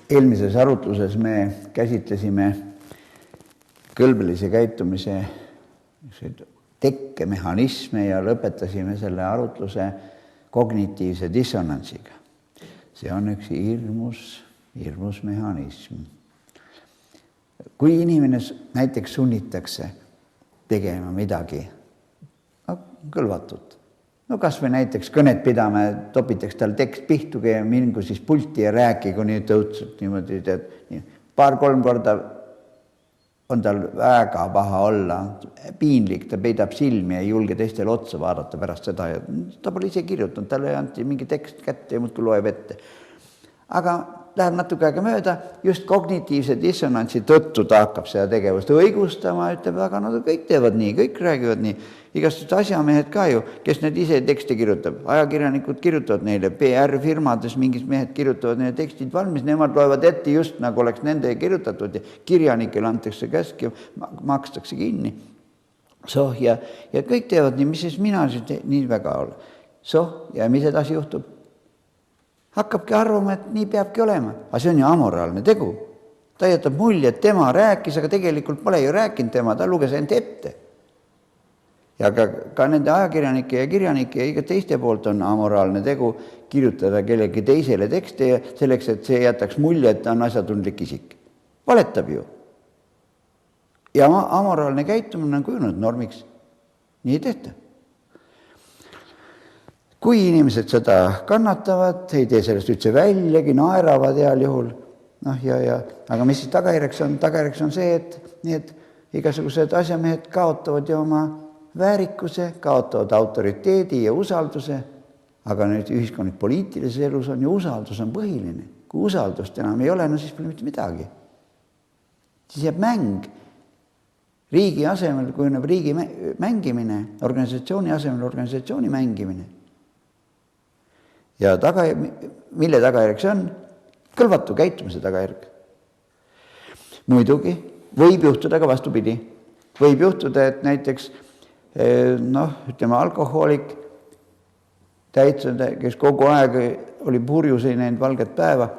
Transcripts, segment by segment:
eelmises arutluses me käsitlesime kõlbelise käitumise tekkemehhanisme ja lõpetasime selle arutluse kognitiivse dissonantsiga. See on üks hirmus mehhanism. Kui inimene näiteks sunnitakse tegema midagi kõlvatut, no kas või näiteks kõnet pidama, topitakse tal tekst pihtuge ja mingu siis pulti ja rääkigu nii tõutsult niimoodi, paar-kolm korda on tal väga paha olla, piinlik, ta peidab silmi ja ei julge teistele otsa vaadata pärast seda ja ta pole ise kirjutanud, talle anti mingi tekst kätte ja muudkui loeb ette. Aga läheb natuke aega mööda, just kognitiivse dissonantsi tõttu ta hakkab seda tegevust õigustama, ütleb, aga nad kõik teevad nii, kõik räägivad nii. Igast asjamehed ka ju, kes need ise tekste kirjutab. Ajakirjanikud kirjutavad neile, PR-firmades mingis mehed kirjutavad neile tekstid valmis, nemad loevad ette just nagu oleks nende kirjutatud ja kirjanikele antakse käsk ja makstakse kinni. Ja kõik teevad nii, mis siis mina nii väga olla. Ja mis edasi juhtub? Hakkabki arvama, et nii peabki olema. Aga see on ju amoraalne tegu. Ta jätab mulje, et tema rääkis, aga tegelikult pole ju rääkinud tema, ta luges end ette. Ja ka nende ajakirjanike ja kirjanike ja iga teiste poolt on amoraalne tegu kirjutada kellegi teisele tekste ja selleks, et see jätaks mulje, et ta on asjatundlik isik. Valetab ju. Ja amoraalne käitumine on kujunud normiks. Nii ei tehta. Kui inimesed seda kannatavad, ei tee sellest üldse väljagi, naeravad heal juhul. Aga mis siis tagajärjeks on? Tagajärjeks on see, et igasugused asjamehed kaotavad ju oma väärikuse, kaotavad autoriteedi ja usalduse, aga nüüd ühiskonnid poliitilises elus on ju usaldus on põhiline. Kui usaldust enam ei ole, no siis pole mitte midagi. Siis jääb mäng. Riigi asemel kujuneb riigi mängimine, organisatsiooni asemel organisatsiooni mängimine. Ja mille tagajärjeks on? Kõlvatu käitumise tagajärg. Muidugi võib juhtuda ka vastupidi. Võib juhtuda, et näiteks alkohoolik täitsa, kes kogu aeg oli purjus, ei näinud valget päeva.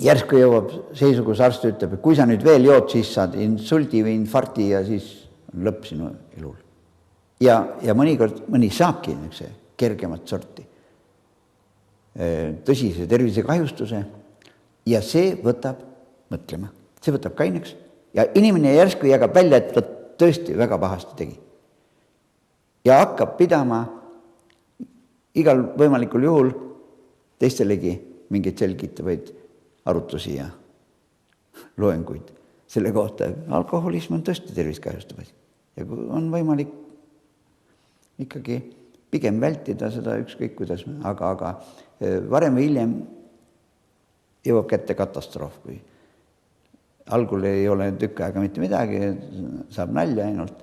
Järsku jõuab seisu, kus arst ütleb, et kui sa nüüd veel jood, siis saad insuldi või infarkti ja siis on lõpp sinu elul. Ja mõni saabki kergemat sorti tõsise tervisekahjustuse ja see võtab mõtlema. See võtab kaineks ja inimene järsku jääb välja, et tõesti väga pahasti tegi. Ja hakkab pidama igal võimalikul juhul teistelegi mingeid selgitavaid arutlusi ja loenguid selle kohta. Alkoholism on tõesti terviskahjustav. Ja kui on võimalik ikkagi pigem vältida seda ükskõik kuidas, aga varem või hiljem jõuab kätte katastroof, kui algul ei ole tükk aega mitte midagi, saab nalja ainult,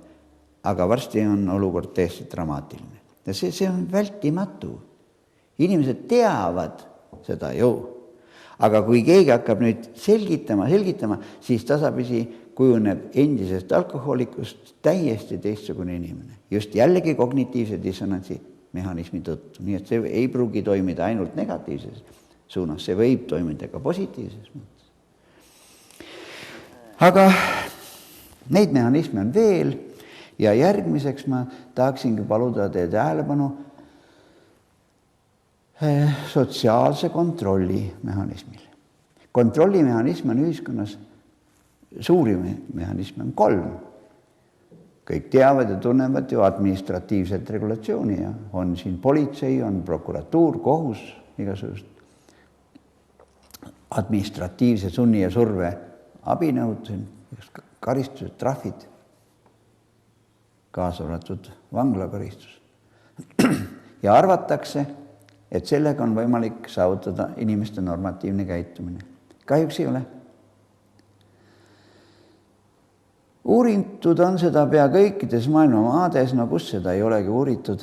aga varsti on olukord täiesti dramaatiline. Ja see on vältimatu. Inimesed teavad seda ju, aga kui keegi hakkab nüüd selgitama, siis tasapisi kujuneb endisest alkohoolikust täiesti teistsugune inimene. Just jällegi kognitiivse dissonantsi mehhanismi tõttu. Nii et see ei pruugi toimida ainult negatiivses suunas, see võib toimida ka positiivses mõttes. Aga neid mehhanisme on veel ja järgmiseks ma tahaksingi paluda teie tähelepanu sotsiaalse kontrolli mehhanismile. Kontrollimehhanism on ühiskonnas suuri mehhanisme on 3. Kõik teavad ja tunnevad ju administratiivset regulatsiooni ja on siin politsei, on prokuratuur, kohus, igasugust administratiivse sunni ja surve abinõud, karistused, trahvid, kaasa arvatud vanglakaristus. Ja arvatakse, et sellega on võimalik saavutada inimeste normatiivne käitumine. Kahjuks ei ole. Uuritud on seda pea kõikides maailma maades, no kus seda ei olegi uuritud.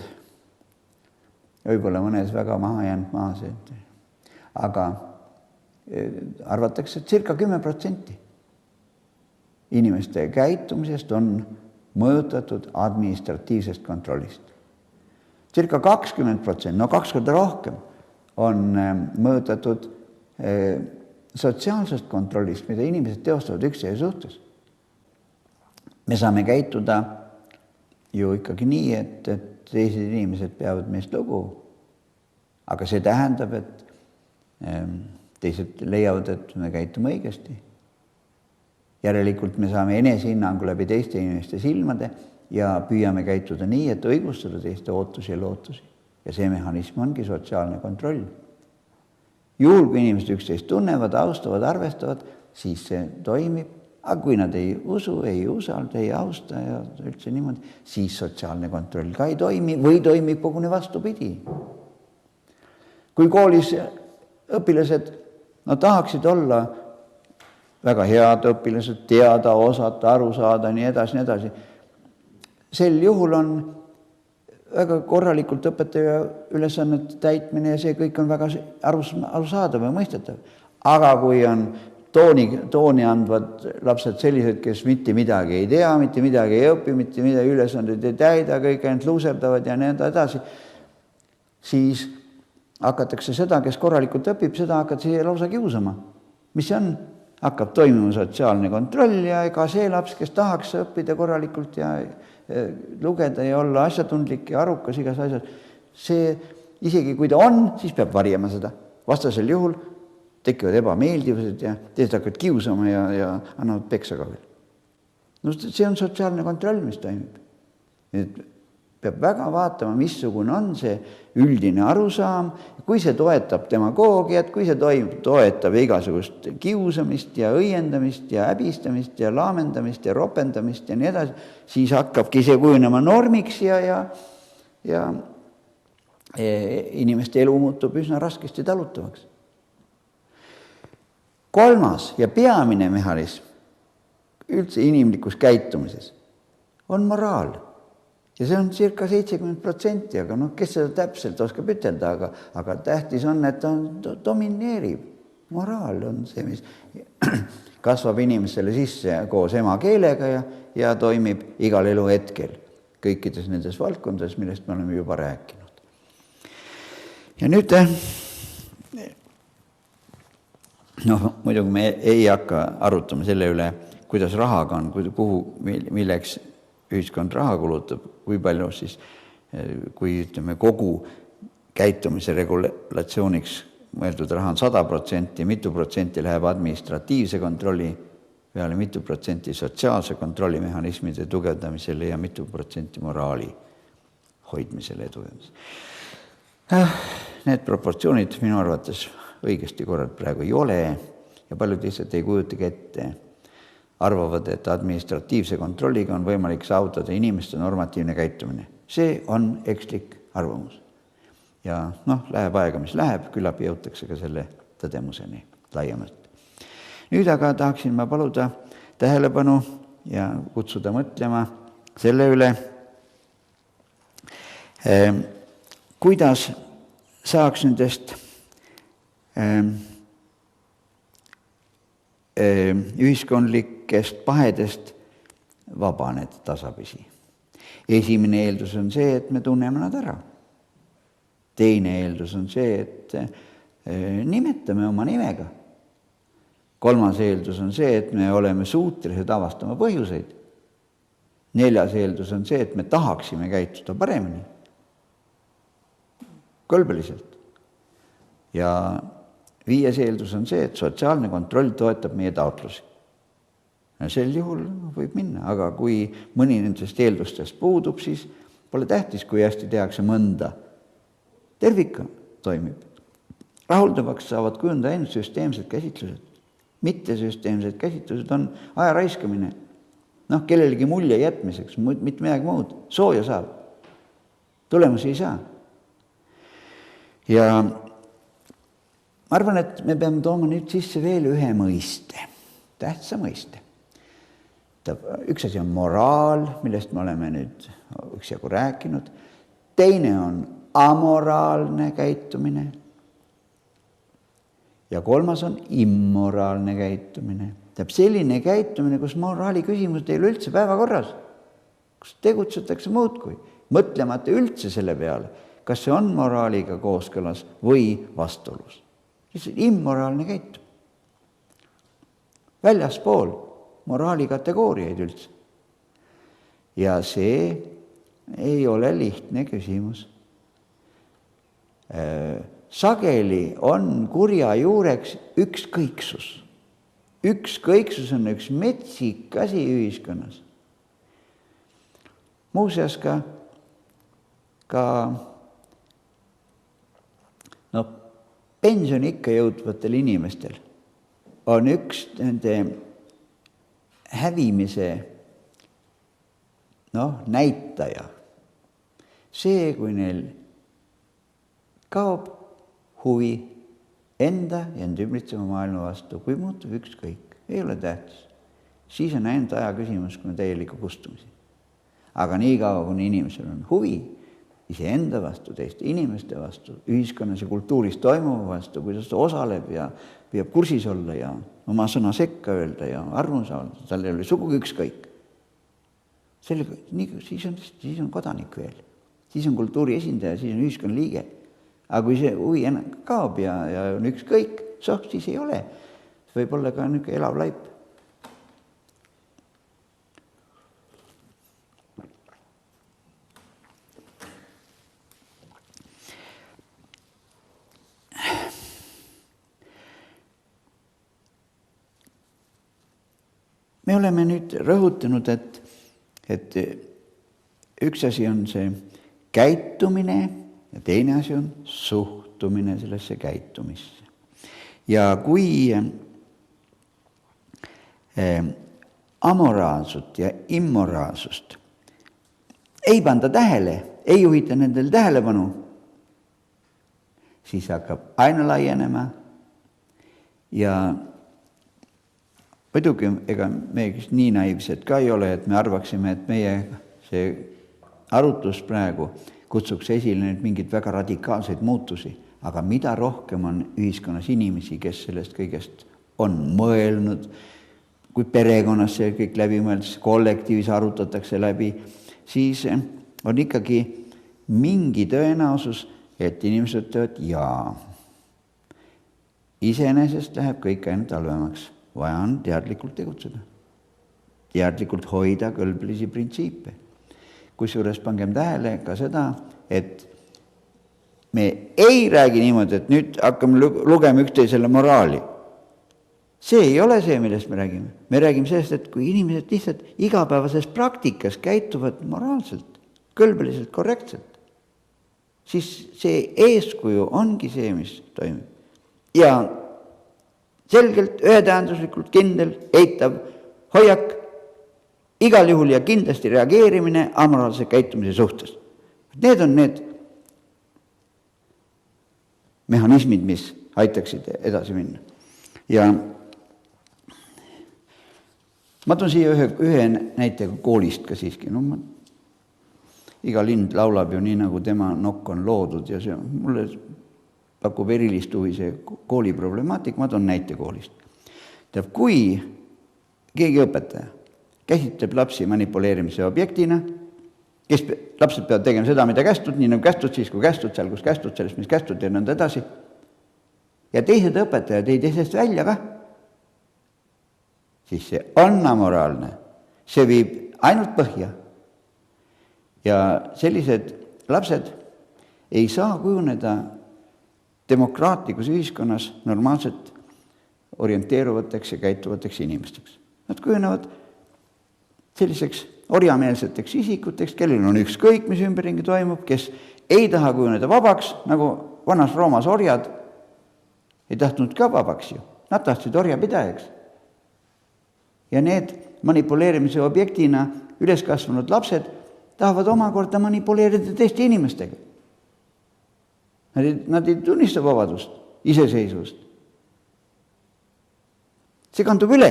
Võib-olla mõnes väga maha jäänud maas. Aga arvatakse, et circa 10% inimeste käitumisest on mõjutatud administratiivsest kontrollist. Circa 20%, no 2 korda rohkem, on mõjutatud sotsiaalsest kontrollist, mida inimesed teostavad üksteise suhtes. Me saame käituda ju ikkagi nii, et teised inimesed peavad meist lugu. Aga see tähendab, et teised leiavad, et me käitume õigesti. Järelikult me saame enesehinnangu läbi teiste inimeste silmade ja püüame käituda nii, et õigustada teiste ootusi ja lootusi. Ja see mehhanism ongi sotsiaalne kontroll. Juhul, kui inimesed üksteist tunnevad, austavad, arvestavad, siis see toimib. Aga kui nad ei usu, ei usalda, ei austa ja üldse niimoodi, siis sotsiaalne kontroll ka ei toimi või toimib koguni vastupidi. Kui koolis õpilased tahaksid olla väga head õpilased, teada, osata, aru saada, nii edasi. Sel juhul on väga korralikult õpetaja ülesannet täitmine ja see kõik on väga arusaadav ja mõistetav. Aga kui on tooni andvad lapsed sellised, kes mitte midagi ei tea, mitte midagi ei õpi, mitte midagi ülesandeid ei täida, kõik ainult luuserdavad ja nii edasi, siis hakatakse seda, kes korralikult õpib, seda hakatakse lausa kiusama. Mis see on? Hakkab toimima sotsiaalne kontroll ja ega see laps, kes tahaks õppida korralikult ja lugeda ja olla asjatundlik ja arukas igas asjas, see isegi kui ta on, siis peab varjama seda. Vastasel juhul tekivad ebameeldivused ja teised hakkavad kiusama ja annavad peksa ka veel. No see on sotsiaalne kontroll, mis toimib. Et peab väga vaatama, missugune on see üldine arusaam, kui see toetab demagoogiat, kui see toetab igasugust kiusamist ja õiendamist ja häbistamist ja laamendamist ja ropendamist ja nii edasi, siis hakkabki see kujunema normiks ja inimeste elu muutub üsna raskesti talutavaks. Kolmas ja peamine mehhanism üldse inimlikus käitumises on moraal. Ja see on circa 70%, aga kes seda täpselt oskab ütelda, aga tähtis on, et ta domineerib. Moraal on see, mis kasvab inimesele sisse koos emakeelega ja toimib igal elu hetkel kõikides nendes valdkondades, millest me oleme juba rääkinud. Ja nüüd, muidugi me ei hakka arutama selle üle, kuidas rahaga on, milleks ühiskond raha kulutab, kui palju siis, kui ütleme kogu käitumise regulatsiooniks mõeldud raha on 100%, mitu protsenti läheb administratiivse kontrolli peale, mitu protsenti sotsiaalse kontrollimehhanismide tugevdamisele ja mitu protsenti moraali hoidmisele ja tugevdamisele. Need proportsioonid minu arvates õigesti korral praegu ei ole ja paljud lihtsalt ei kujutagi ette. Arvavad, et administratiivse kontrolliga on võimalik saavutada inimeste normatiivne käitumine. See on ekslik arvamus. Ja läheb aega, mis läheb, küllap jõutakse ka selle tõdemuseni laiemalt. Nüüd aga tahaksin ma paluda tähelepanu ja kutsuda mõtlema selle üle, kuidas saaks nendest ühiskondlikest pahedest vabaneda tasapisi. Esimene eeldus on see, et me tunneme nad ära. Teine eeldus on see, et nimetame oma nimega. Kolmas eeldus on see, et me oleme suutelised avastama põhjuseid. Neljas eeldus on see, et me tahaksime käituda paremini. Kõlbeliselt. Ja viies eeldus on see, et sotsiaalne kontroll toetab meie taotlusi. Sel juhul võib minna, aga kui mõni nendest eeldustest puudub, siis pole tähtis, kui hästi tehakse mõnda. Tervika toimib. Rahuldavaks saavad kujunda ainult süsteemsed käsitlused. Mittesüsteemsed käsitlused on aja raiskamine. Kellelegi mulje jätmiseks, mitte midagi muud. Sooja saab. Tulemusi ei saa. Ja ma arvan, et me peame tooma nüüd sisse veel ühe mõiste, tähtsa mõiste. Üks asi on moraal, millest me oleme nüüd üksjagu rääkinud. Teine on amoraalne käitumine. Ja kolmas on immoraalne käitumine. Selline käitumine, kus moraali küsimused ei ole üldse päevakorras, kus tegutsetakse muudkui, mõtlemata üldse selle peale, kas see on moraaliga kooskõlas või vastuolus. Lihtsalt immoraalne käitumine. Väljaspool moraali kategooriaid üldse. Ja see ei ole lihtne küsimus. Sageli on kurja juureks ükskõiksus. Ükskõiksus on üks metsik asi ühiskonnas. Muuseas ka pensioniikka jõudvatel inimestel on üks nende hävimise näitaja. See, kui neil kaob huvi enda ja enda ümbritseva maailma vastu, kui muutub ükskõik, ei ole tähtis. Siis on ainult aja küsimus, kui on täieliku kustumisi. Aga nii kaua, kui inimesel on huvi iseenda vastu, teiste inimeste vastu, ühiskonnas ja kultuuris toimuva vastu, kuidas ta osaleb ja püüab kursis olla ja oma sõna sekka öelda ja arvamus avaldada, tal ei ole sugugi ükskõik. Siis on kodanik veel. Siis on kultuuri esindaja, siis on ühiskonna liige. Aga kui see huvi kaob ja on ükskõik, siis ei ole. See võib olla ka niisugune elav laip. Me oleme nüüd rõhutanud, et üks asi on see käitumine ja teine asi on suhtumine sellesse käitumisse. Ja kui amoraalsust ja immoraalsust ei panda tähele, ei juhita nendel tähelepanu, siis hakkab aina laienema ja muidugi, ega me nii naiivsed ka ei ole, et me arvaksime, et meie see arutlus praegu kutsuks esile nüüd mingid väga radikaalseid muutusi, aga mida rohkem on ühiskonnas inimesi, kes sellest kõigest on mõelnud, kui perekonnas see kõik läbi mõeldes, kollektiivis arutatakse läbi, siis on ikkagi mingi tõenäosus, et inimesed ütlevad jaa. Iseenesest läheb kõik ainult halvemaks. Vaja on teadlikult tegutseda. Teadlikult hoida kõlblisi printsiipe. Kusjuures pangem tähele ka seda, et me ei räägi niimoodi, et nüüd hakkame lugema üksteisele moraali. See ei ole see, millest me räägime. Me räägime sellest, et kui inimesed lihtsalt igapäevases praktikas käituvad moraalselt, kõlbliselt, korrektselt, siis see eeskuju ongi see, mis toimub. Ja selgelt, ühetähenduslikult, kindel, eitav hoiak, igal juhul ja kindlasti reageerimine amoraalse käitumise suhtes. Need on need mehhanismid, mis aitaksid edasi minna. Ja ma toon siia ühe näitega koolist ka siiski. Iga lind laulab ju nii, nagu tema nokk on loodud ja see mulle pakub erilist huvi see kooli problemaatik, ma toon näite koolist. Kui keegi õpetaja käsitleb lapsi manipuleerimise objektina, lapsed peavad tegema seda, mida kästud, nii nagu kästud, siis kui kästud, seal kus kästud, sellest, mis kästud ja nõnda edasi. Ja teised õpetajad ei tee sellest välja ka. Siis see on amoraalne. See viib ainult põhja. Ja sellised lapsed ei saa kujuneda demokraatlikus ühiskonnas normaalselt orienteeruvateks ja käituvateks inimesteks. Nad kujunevad selliseks orjameelseteks isikuteks, kellel on ükskõik, mis ümberringi toimub, kes ei taha kujuneda vabaks, nagu vanas Roomas orjad ei tahtnud ka vabaks ju. Nad tahtsid orjapidajaks. Ja need manipuleerimise objektina üles kasvanud lapsed tahavad omakorda manipuleerida teiste inimestega. Nad ei tunnista vabadust, iseseisvust. See kandub üle.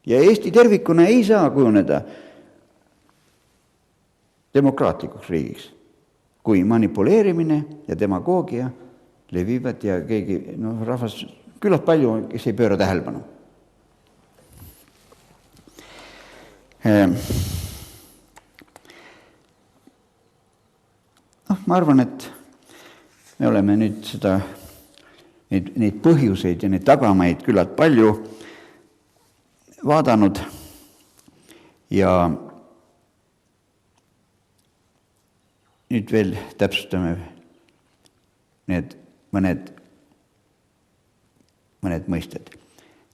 Ja Eesti tervikuna ei saa kujuneda demokraatlikuks riigiks, kui manipuleerimine ja demagoogia levivad ja keegi, rahvas küllalt palju, kes ei pööra tähelepanu. Ma arvan, et me oleme nüüd seda neid põhjuseid ja neid tagamaid küllalt palju vaadanud ja nüüd veel täpsustame need mõned mõisted.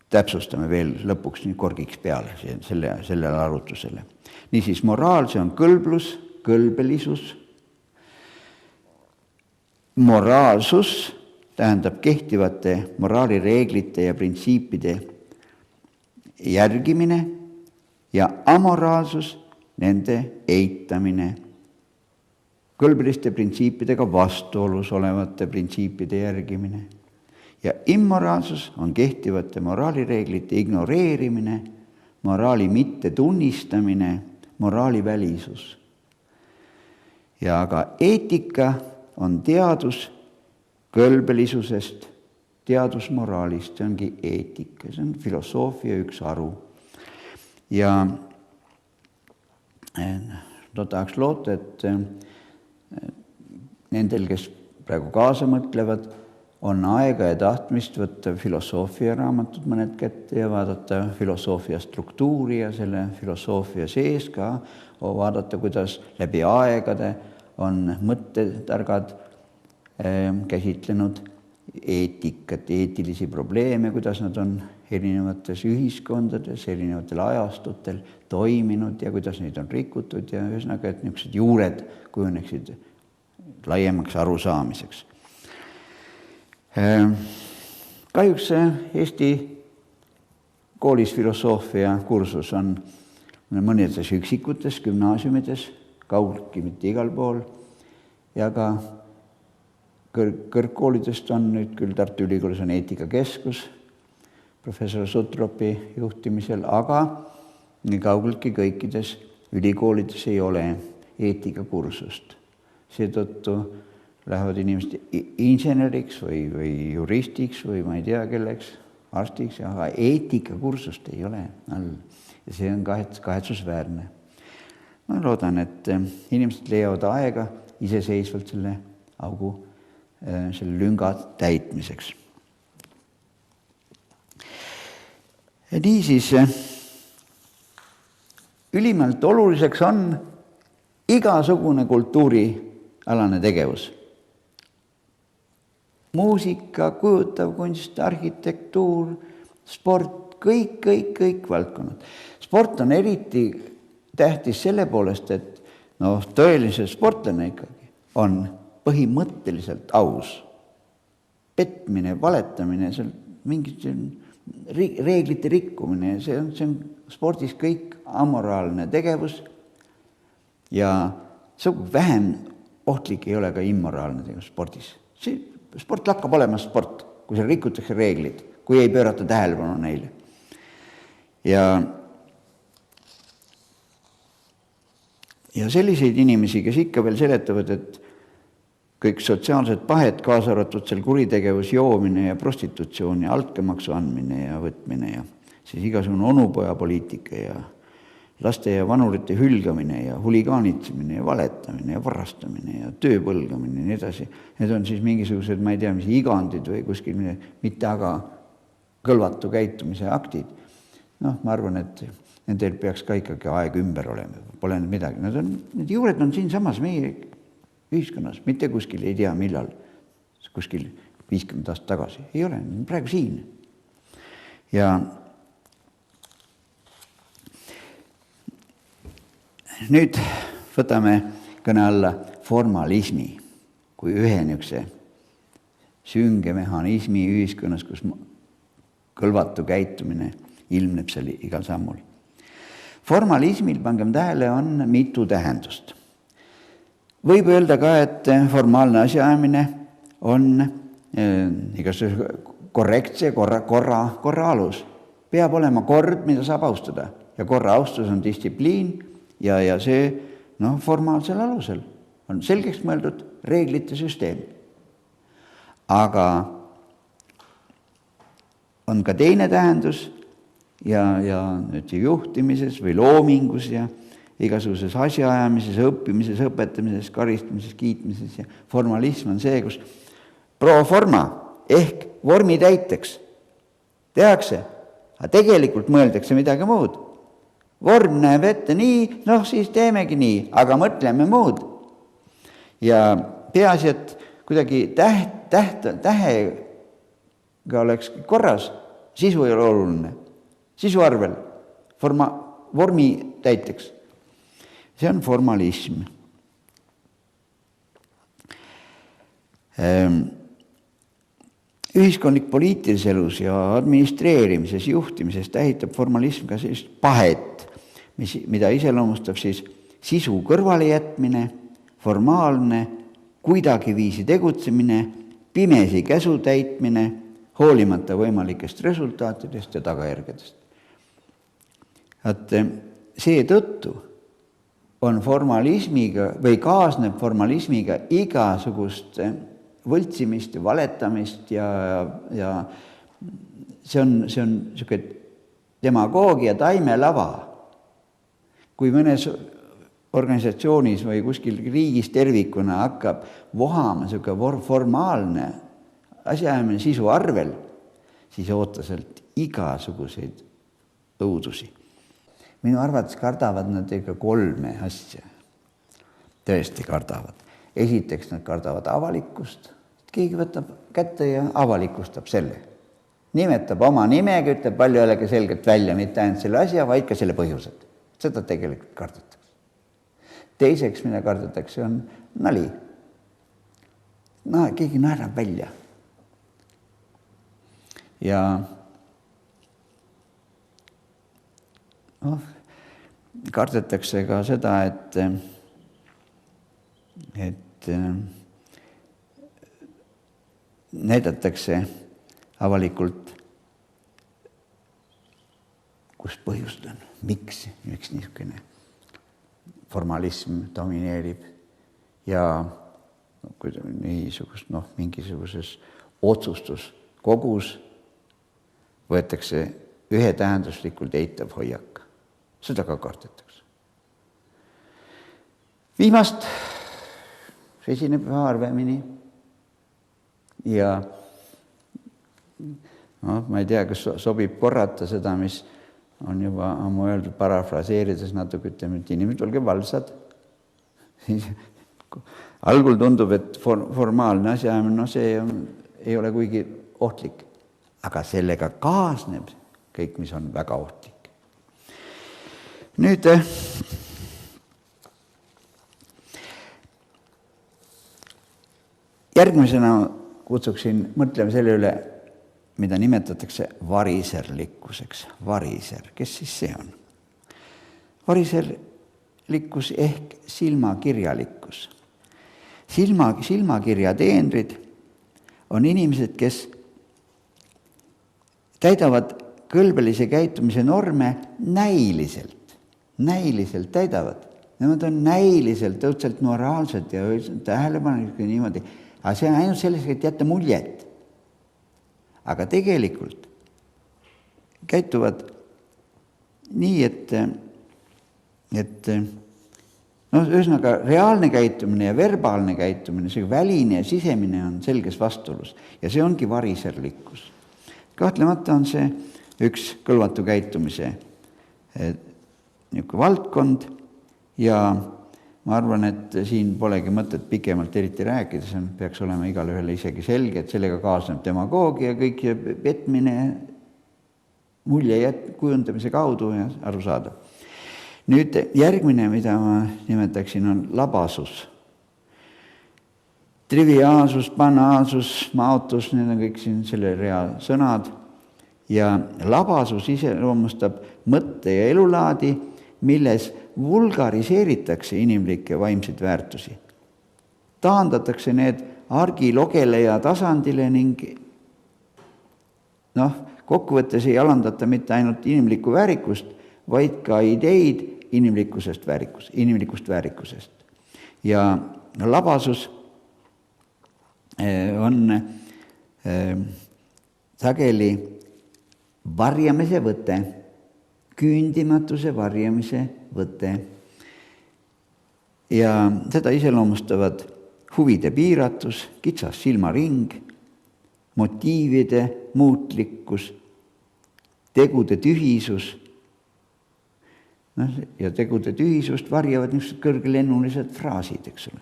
Täpsustame veel lõpuks nii korgiks peale sellele arutlusele. Niisiis, moraal, see on kõlblus, kõlbelisus. Moraalsus tähendab kehtivate moraalireeglite ja printsiipide järgimine ja amoraalsus nende eitamine. Kõlbeliste printsiipidega vastuolus olevate printsiipide järgimine. Ja immoraalsus on kehtivate moraalireeglite ignoreerimine, moraali mitte tunnistamine, moraali välisus. Ja aga eetika on teadus kõlbelisusest, teadus moraalist, see ongi eetika, see on filosoofia üks haru. Ja tahaks loota, et nendel, kes praegu kaasa mõtlevad, on aega ja tahtmist võtta filosoofia raamatud mõned kätte ja vaadata filosoofia struktuuri ja selle filosoofia sees ka vaadata, kuidas läbi aegade on mõttetargad käsitlenud eetikat, eetilisi probleeme, kuidas nad on erinevates ühiskondades, erinevatel ajastutel toiminud ja kuidas neid on rikutud ja ühesõnaga, et niisugused juured kujuneksid laiemaks arusaamiseks. Kahjuks Eesti koolis filosoofia kursus on mõnedes üksikutes gümnaasiumides, kaugeltki mitte igal pool ja ka kõrgkoolidest on nüüd küll Tartu Ülikoolis on eetikakeskus professor Sutropi juhtimisel, aga nii kaugeltki kõikides ülikoolides ei ole eetikakursust. Seetõttu lähevad inimesed inseneriks või juristiks või ma ei tea kelleks, arstiks, aga eetikakursust ei ole all. Ja see on kahetsusväärne. Ma loodan, et inimesed leiavad aega iseseisvalt selle augu, selle lünga täitmiseks. Niisiis, ülimalt oluliseks on igasugune kultuurialane tegevus. Muusika, kujutav kunst, arhitektuur, sport, kõik valdkonnad. Sport on eriti tähtis selle poolest, et tõelise sportlane ikkagi on põhimõtteliselt aus. Petmine, valetamine, see on mingit reeglite rikkumine, see on spordis kõik amoraalne tegevus ja vähem ohtlik ei ole ka immoraalne tegevus spordis. Sport lakkab olema sport, kui seal rikutakse reeglid, kui ei pöörata tähelepanu neile. Ja selliseid inimesi, kes ikka veel seletavad, et kõik sotsiaalsed pahed, kaasa arvatud seal kuritegevus, joomine ja prostitutsioon ja altkäemaksu andmine ja võtmine ja siis igasugune onupojapoliitika ja laste ja vanurite hülgamine ja huligaanitsemine ja valetamine ja varastamine ja tööpõlgamine ja nii edasi. Need on siis mingisugused, ma ei tea, mis igandid või kuskil mitte aga kõlvatu käitumise aktid. Ma arvan, et nendel peaks ka ikkagi aeg ümber olema. Pole midagi. Need juured on siin samas meie ühiskonnas, mitte kuskil ei tea millal, kuskil 50 aastat tagasi. Ei ole, praegu siin. Ja nüüd võtame kõne alla formalismi kui ühe niisuguse sünge mehhanismi ühiskonnas, kus kõlvatu käitumine ilmneb seal igal sammul. Formalismil, pangem tähele, on mitu tähendust. Võib öelda ka, et formaalne asjaajamine on igasuguse korrektse korra alus. Peab olema kord, mida saab austada ja korra austus on distsipliin ja see formaalsel alusel on selgeks mõeldud reeglite süsteem. Aga on ka teine tähendus ja juhtimises või loomingus ja igasuguses asjaajamises, õppimises, õpetamises, karistamises, kiitmises ja formalism on see, kus pro forma ehk vormi täiteks tehakse, aga tegelikult mõeldakse midagi muud. Vorm näeb ette nii, siis teemegi nii, aga mõtleme muud. Ja peaasi, et kuidagi tähega oleks korras, sisu ei ole oluline. Sisu arvel, vormi täiteks. See on formalism. Ühiskondlik poliitilises elus ja administreerimises, juhtimises tähitab formalism ka sellist pahet, mida iseloomustab siis sisu kõrvale jätmine, formaalne, kuidagi viisi tegutsemine, pimesi käsu täitmine, hoolimata võimalikest resultaatidest ja tagajärgedest. Et seetõttu on formalismiga või kaasneb formalismiga igasugust võltsimist ja valetamist ja see on niisugune demagoogia taimelava. Kui mõnes organisatsioonis või kuskil riigis tervikuna hakkab vohama niisugune formaalne asjaajamine sisu arvel, siis ootaselt igasuguseid õudusi. Minu arvates kardavad nad ikka 3 asja. Tõesti kardavad. Esiteks nad kardavad avalikkust. Keegi võtab kätte ja avalikustab selle. Nimetab oma nimega, ütleb palju jällegi selgelt välja, mitte ainult selle asja, vaid ka selle põhjused. Seda tegelikult kardetakse. Teiseks, mida kardetakse, on nali. Keegi naerab välja. Ja kardetakse ka seda, et näidatakse avalikult, kus põhjused on, miks niisugune formalism domineerib ja mingisuguses otsustuskogus võetakse ühetähenduslikult eitav hoiak. Seda ka kardetakse. Viimast esineb harvemini ja ma ei tea, kas sobib korrata seda, mis on juba ammu öeldud, parafraseerides natuke, ütleme, et inimesed olge valsad. Algul tundub, et formaalne asjaajamine, see ei ole kuigi ohtlik, aga sellega kaasneb kõik, mis on väga ohtlik. Nüüd järgmisena kutsuksin mõtlema selle üle, mida nimetatakse variserlikkuseks. Variser, kes siis see on? Variserlikkus ehk silmakirjalikkus. Silmakirja teenrid on inimesed, kes täidavad kõlbelise käitumise norme näiliselt täidavad. Nemad on näiliselt, õudselt moraalsed ja tähelepanelikud niimoodi. Aga see on ainult selles, et jätta muljet. Aga tegelikult käituvad nii, et ühesõnaga reaalne käitumine ja verbaalne käitumine, see väline ja sisemine on selges vastuolus. Ja see ongi variserlikkus. Kahtlemata on see üks kõlvatu käitumise valdkond ja ma arvan, et siin polegi mõtet pikemalt eriti rääkida, see peaks olema igale ühele isegi selge, et sellega kaasneb demagoogia, kõik petmine, mulje kujundamise kaudu ja aru saada. Nüüd järgmine, mida ma nimetaksin, on labasus. Triviaalsus, banaalsus, maotus, need on kõik siin selle rea sõnad. Ja labasus iseloomustab mõtte ja elulaadi, milles vulgariseeritakse inimlikke vaimseid väärtusi. Taandatakse need argilogeleja tasandile ning kokkuvõttes ei alandata mitte ainult inimlikku väärikust, vaid ka ideid inimlikust väärikusest. Ja labasus on sageli varjamise võte, küündimatuse varjamise võte. Ja seda iseloomustavad huvide piiratus, kitsas silmaring, motiivide muutlikkus, tegude tühisus. Ja tegude tühisust varjavad niisugused kõrgelennulised fraasid, eks ole,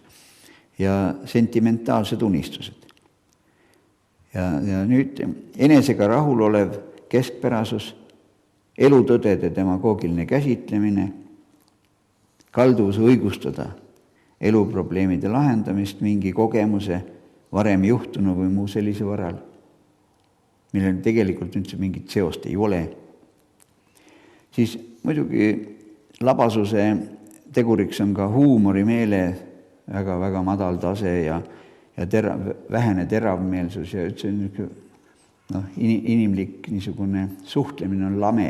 ja sentimentaalsed unistused. Ja nüüd enesega rahul olev keskpärasus, elutõdede demagoogiline käsitlemine, kalduvus õigustada eluprobleemide lahendamist mingi kogemuse varem juhtunu või muu sellise varal, millel tegelikult üldse mingit seost ei ole. Siis muidugi labasuse teguriks on ka huumorimeele väga madal tase ja vähene teravmeelsus ja üldse inimlik niisugune suhtlemine on lame,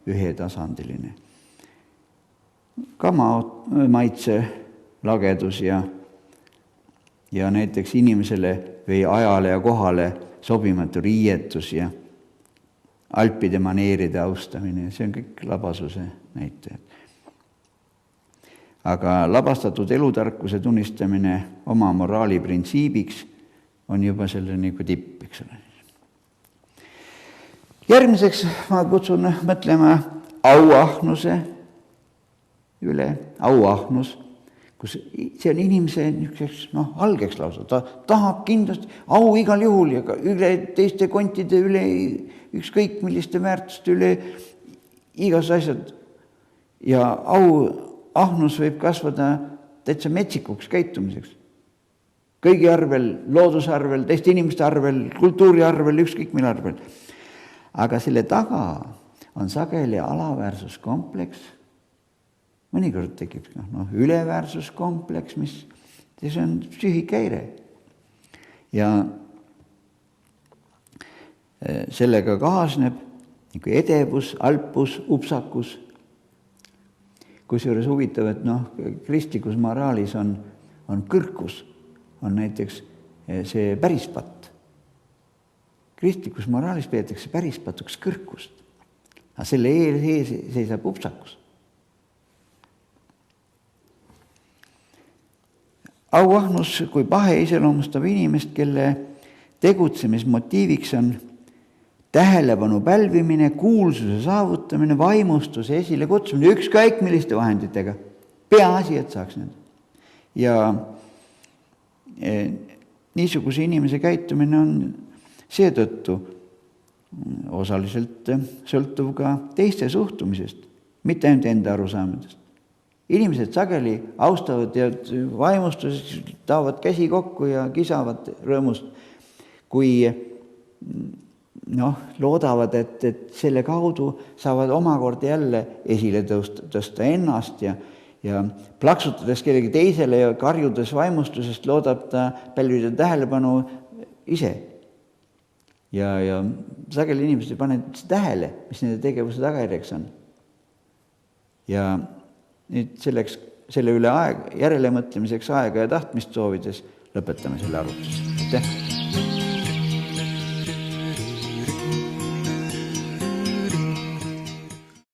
ühetasandiline. Ka maitse lagedus ja näiteks inimesele või ajale ja kohale sobimatu riietus ja alpide maneeride austamine, see on kõik labasuse näitajad. Aga labastatud elutarkuse tunnistamine oma moraali printsiibiks on juba selle nagu tipp, eks ole. Järgmiseks ma kutsun mõtlema auahnuse üle, auahnus, kus see on inimese algeks lausa, ta tahab kindlasti au igal juhul ja üle teiste kontide üle, ükskõik milliste väärtuste üle, igas asjad. Ja auahnus võib kasvada täitsa metsikuks käitumiseks. Kõigi arvel, looduse arvel, teiste inimeste arvel, kultuuri arvel, ükskõik mille arvel. Aga selle taga on sageli alaväärsuskompleks. Mõnikord tekib üleväärsuskompleks, mis see on psüühikaire. Ja sellega kaasneb edevus, alpus, upsakus. Kusjuures huvitav, et kristlikus moraalis on kõrkus, on näiteks see pärispatt. Kristlikus moraalis peetakse pärispatuks kõrkust, aga selle ees seisab upsakus. Auahnus kui pahe iseloomustab inimest, kelle tegutsemismotiiviks on tähelepanu pälvimine, kuulsuse saavutamine, vaimustuse esile kutsumine, ükskõik milliste vahenditega. Peaasi, et saaks need. Ja niisuguse inimese käitumine on seetõttu osaliselt sõltuv ka teiste suhtumisest, mitte ainult enda arusaamadest. Inimesed sageli austavad ja vaimustuses taavad käsi kokku ja kisavad rõõmust, kui loodavad, et selle kaudu saavad omakorda jälle esile tõsta ennast ja plaksutades kellegi teisele ja karjudes vaimustusest loodab ta pälvida tähelepanu ise. Ja sageli inimesed ei pane tähele, mis nende tegevuse tagajärjeks on. Ja nüüd selle üle järele mõtlemiseks aega ja tahtmist soovides lõpetame selle arutuse. Aitäh!